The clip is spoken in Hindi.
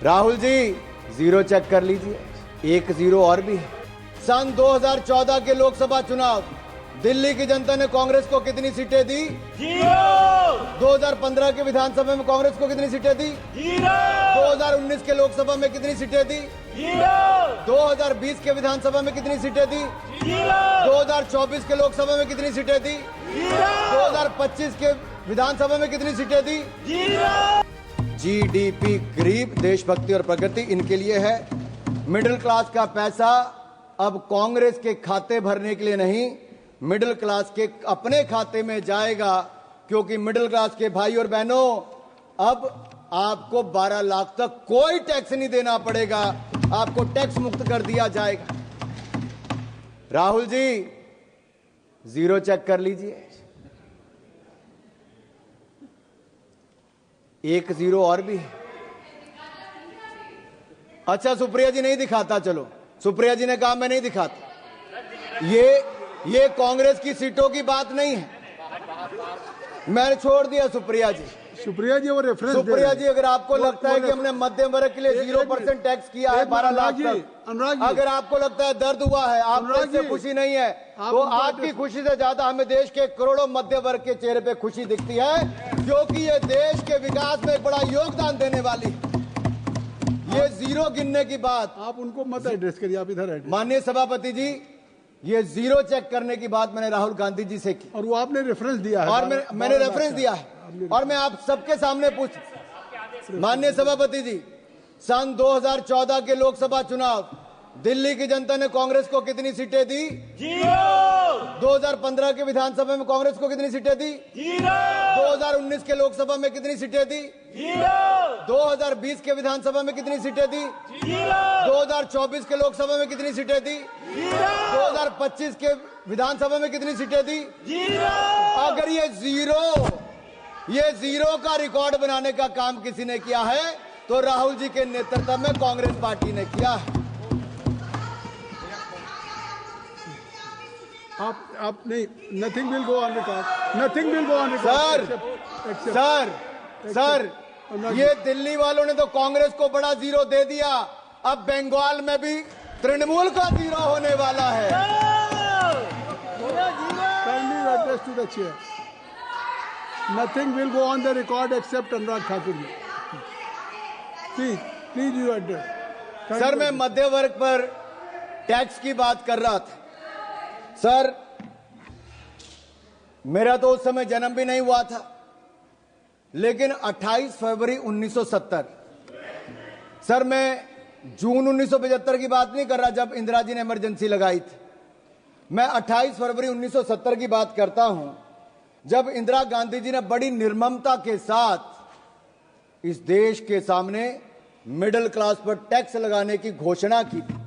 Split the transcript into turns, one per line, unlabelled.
राहुल जी जीरो चेक कर लीजिए, एक जीरो और भी है। सन 2014 के लोकसभा चुनाव दिल्ली की जनता ने कांग्रेस को कितनी सीटें दी? 2015 के विधानसभा में कांग्रेस को कितनी सीटें दी? 2019 के लोकसभा में कितनी सीटें दी? 2020 के विधानसभा में कितनी सीटें दी? 2024 के लोकसभा में कितनी सीटें दी? 2025 के विधानसभा में कितनी सीटें दी? जीडीपी, गरीब, देशभक्ति और प्रगति इनके लिए है। मिडिल क्लास का पैसा अब कांग्रेस के खाते भरने के लिए नहीं, मिडिल क्लास के अपने खाते में जाएगा, क्योंकि मिडिल क्लास के भाई और बहनों अब आपको 12 लाख तक कोई टैक्स नहीं देना पड़ेगा, आपको टैक्स मुक्त कर दिया जाएगा। राहुल जी जीरो चेक कर लीजिए, एक जीरो और भी है। अच्छा, सुप्रिया जी नहीं दिखाता, चलो सुप्रिया जी ने कहा मैं नहीं दिखाता। ये कांग्रेस की सीटों की बात नहीं है, मैंने छोड़ दिया सुप्रिया जी।
सुप्रिया जी वो रेफरेंस
सुप्रिया जी, अगर आपको लगता है कि हमने मध्यम वर्ग के लिए 0% टैक्स किया है 12 लाख तक, अगर आपको लगता है दर्द हुआ है, आपको इससे खुशी नहीं है, तो आपकी खुशी से ज्यादा हमें देश के करोड़ों मध्य वर्ग के चेहरे पे खुशी दिखती है, क्योंकि ये देश के विकास में एक बड़ा योगदान देने वाली। ये जीरो गिनने की बात
आप उनको मत एड्रेस करिए, आप इधर एड्रेस।
माननीय सभापति जी, ये जीरो चेक करने की बात मैंने राहुल गांधी जी से की,
और वो आपने रेफरेंस दिया है,
और मैंने रेफरेंस दिया है, और मैं आप सबके सामने पूछ। माननीय सभापति जी, सन 2014 के लोकसभा चुनाव दिल्ली की जनता ने कांग्रेस को कितनी सीटें दी? 2015 के विधानसभा में कांग्रेस को कितनी सीटें दी? 2019 के लोकसभा में कितनी सीटें दी? 2020 के विधानसभा में कितनी सीटें दी? 2024 के लोकसभा में कितनी सीटें दी? 2025 के विधानसभा में कितनी सीटें दी? अगर ये जीरो का रिकॉर्ड बनाने का काम किसी ने किया है तो राहुल जी के नेतृत्व में कांग्रेस पार्टी ने किया है।
आप नहीं, nothing will go on record, nothing will go on record.
Sir, ये दिल्ली वालों ने तो कांग्रेस को बड़ा जीरो दे दिया, अब बंगाल में भी तृणमूल का जीरो होने वाला है।
Address to the chair, nothing will go on the record except Anurag Thakur ji. Please you address.
Sir, मैं मध्य वर्ग पर टैक्स की बात कर रहा था। सर, मेरा तो उस समय जन्म भी नहीं हुआ था, लेकिन 28 फरवरी 1970, सर मैं जून 1975 की बात नहीं कर रहा जब इंदिरा जी ने इमरजेंसी लगाई थी, मैं 28 फरवरी 1970 की बात करता हूं, जब इंदिरा गांधी जी ने बड़ी निर्ममता के साथ इस देश के सामने मिडिल क्लास पर टैक्स लगाने की घोषणा की थी।